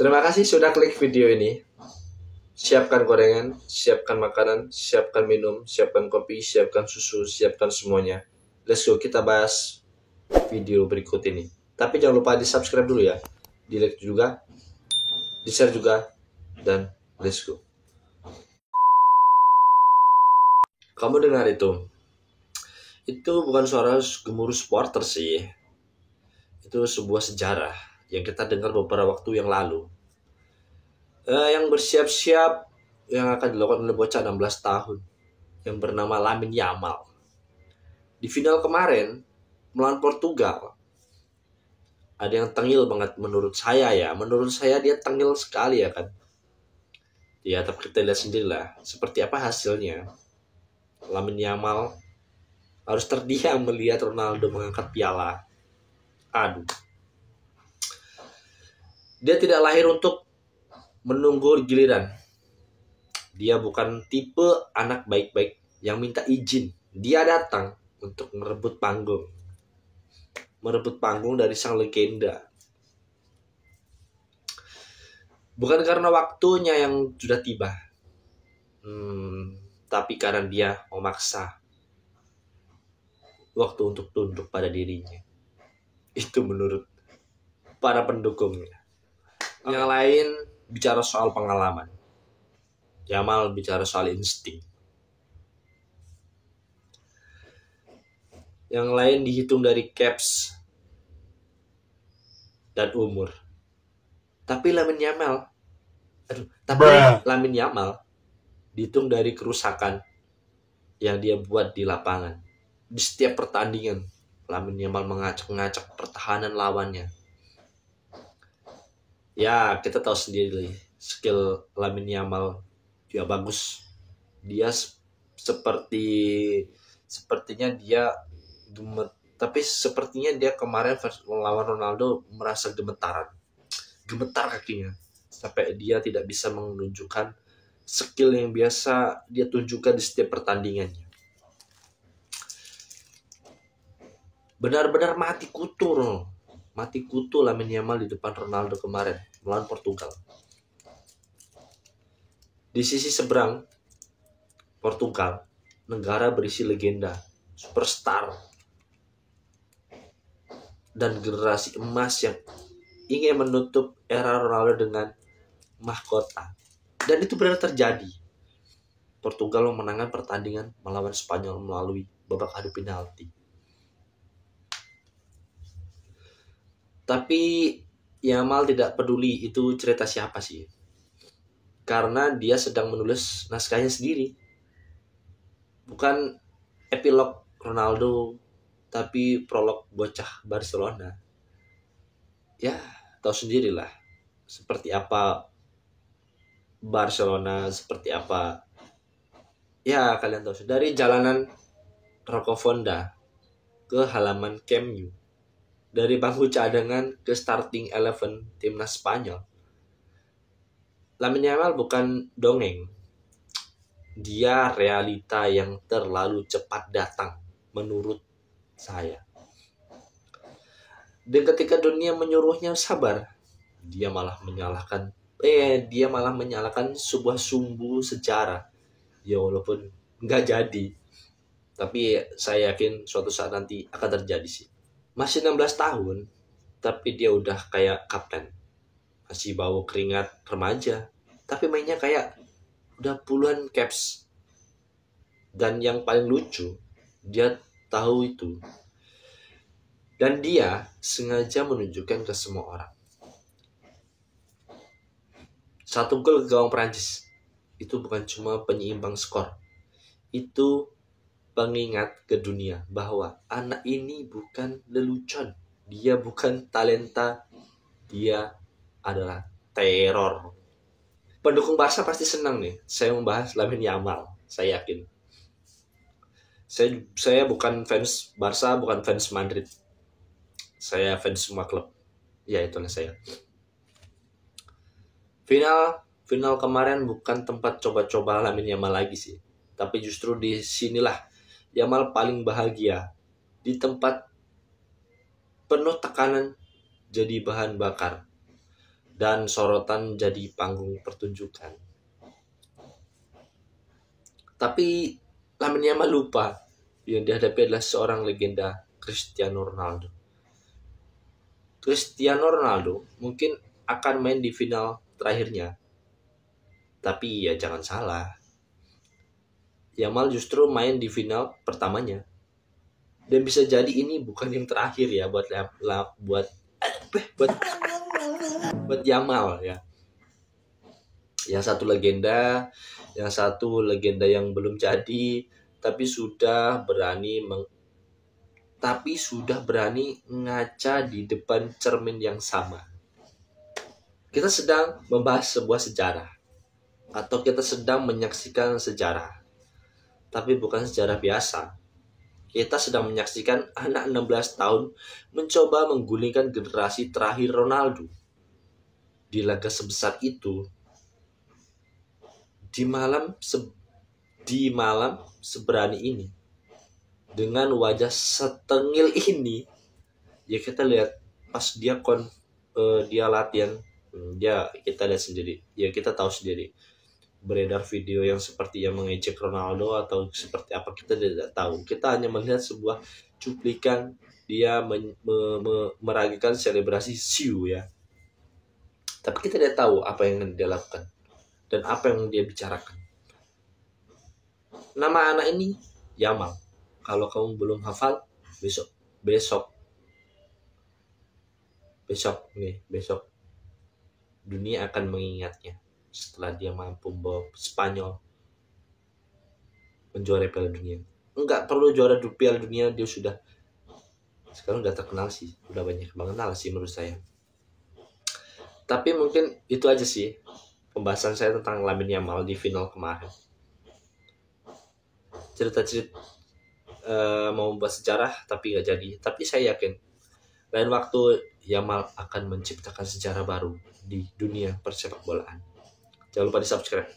Terima kasih sudah klik video ini. Siapkan gorengan, siapkan makanan, siapkan minum, siapkan kopi, siapkan susu, siapkan semuanya. Let's go, kita bahas video berikut ini. Tapi jangan lupa di subscribe dulu ya, di like juga, di share juga, dan let's go. Kamu dengar itu bukan suara gemuruh supporter sih. Itu sebuah sejarah yang kita dengar beberapa waktu yang lalu. Yang bersiap-siap yang akan dilakukan oleh bocah 16 tahun yang bernama Lamine Yamal. Di final kemarin melawan Portugal, ada yang tengil banget menurut saya ya. Menurut saya dia tengil sekali ya kan. Ya, tapi kita lihat sendirilah seperti apa hasilnya. Lamine Yamal harus terdiam melihat Ronaldo mengangkat piala. Aduh. Dia tidak lahir untuk menunggu giliran. Dia bukan tipe anak baik-baik yang minta izin. Dia datang untuk merebut panggung. Merebut panggung dari sang legenda. Bukan karena waktunya yang sudah tiba. Tapi karena dia memaksa waktu untuk tunduk pada dirinya. Itu menurut para pendukungnya. Yang lain bicara soal pengalaman. Yamal bicara soal insting. Yang lain dihitung dari caps dan umur. Tapi Lamine Yamal dihitung dari kerusakan yang dia buat di lapangan. Di setiap pertandingan Lamine Yamal mengacak-ngacak pertahanan lawannya. Ya, kita tahu sendiri skill Lamine Yamal dia bagus. Dia sepertinya dia tapi sepertinya dia kemarin melawan Ronaldo merasa gemetar kakinya sampai dia tidak bisa menunjukkan skill yang biasa dia tunjukkan di setiap pertandingannya. Benar-benar mati kutu Lamine Yamal di depan Ronaldo kemarin melawan Portugal. Di sisi seberang Portugal, negara berisi legenda, superstar, dan generasi emas yang ingin menutup era Ronaldo dengan mahkota. Dan itu benar terjadi. Portugal memenangkan pertandingan melawan Spanyol melalui babak adu penalti. Tapi Yamal tidak peduli itu cerita siapa sih. Karena dia sedang menulis naskahnya sendiri. Bukan epilog Ronaldo, tapi prolog bocah Barcelona. Ya, tahu sendirilah seperti apa Barcelona, seperti apa. Ya, kalian tahu. Dari jalanan Rocafonda ke halaman Camp Nou. Dari bangku cadangan ke starting 11 timnas Spanyol. Lamine Yamal bukan dongeng. Dia realita yang terlalu cepat datang menurut saya. Dan ketika dunia menyuruhnya sabar, dia malah menyalahkan sebuah sumbu sejarah. Ya walaupun nggak jadi, tapi saya yakin suatu saat nanti akan terjadi sih. Masih 16 tahun, tapi dia udah kayak kapten. Masih bau keringat remaja, tapi mainnya kayak udah puluhan caps. Dan yang paling lucu, dia tahu itu. Dan dia sengaja menunjukkan ke semua orang. 1 gol ke gawang Prancis. Itu bukan cuma penyeimbang skor. Itu pengingat ke dunia bahwa anak ini bukan lelucon. Dia bukan talenta. Dia adalah teror. Pendukung Barca pasti senang nih saya membahas Lamine Yamal. Saya yakin. Saya bukan fans Barca, bukan fans Madrid. Saya fans semua klub. Ya, itulah saya. Final kemarin bukan tempat coba-coba Lamine Yamal lagi sih. Tapi justru di sinilah Yamal paling bahagia. Di tempat penuh tekanan jadi bahan bakar. dan sorotan jadi panggung pertunjukan. Tapi Lamine Yamal lupa yang dihadapi adalah seorang legenda, Cristiano Ronaldo. Cristiano Ronaldo mungkin akan main di final terakhirnya. Tapi ya jangan salah, Yamal justru main di final pertamanya. Dan bisa jadi ini bukan yang terakhir ya buat Yamal ya. Yang satu legenda yang belum jadi tapi sudah berani ngaca di depan cermin yang sama. Kita sedang membahas sebuah sejarah, atau kita sedang menyaksikan sejarah, tapi bukan sejarah biasa. Kita sedang menyaksikan anak 16 tahun mencoba menggulingkan generasi terakhir Ronaldo. Di laga sebesar itu, di malam seberani ini, dengan wajah setengil ini, ya kita lihat pas dia latihan, kita lihat sendiri, ya kita tahu sendiri, beredar video yang seperti yang mengejek Ronaldo atau seperti apa kita tidak tahu. Kita hanya melihat sebuah cuplikan dia meragikan selebrasi siu ya. Tapi kita tidak tahu apa yang dia lakukan dan apa yang dia bicarakan. Nama anak ini Yamal. Kalau kamu belum hafal, besok dunia akan mengingatnya setelah dia mampu membawa Spanyol menjuarai Piala Dunia. Enggak perlu juara Piala Dunia, dia sekarang udah terkenal sih, udah banyak mengenal sih menurut saya. Tapi mungkin itu aja sih pembahasan saya tentang Lamine Yamal di final kemarin. Cerita-cerita mau membahas sejarah tapi gak jadi. Tapi saya yakin lain waktu Yamal akan menciptakan sejarah baru di dunia persepak bolaan. Jangan lupa di subscribe.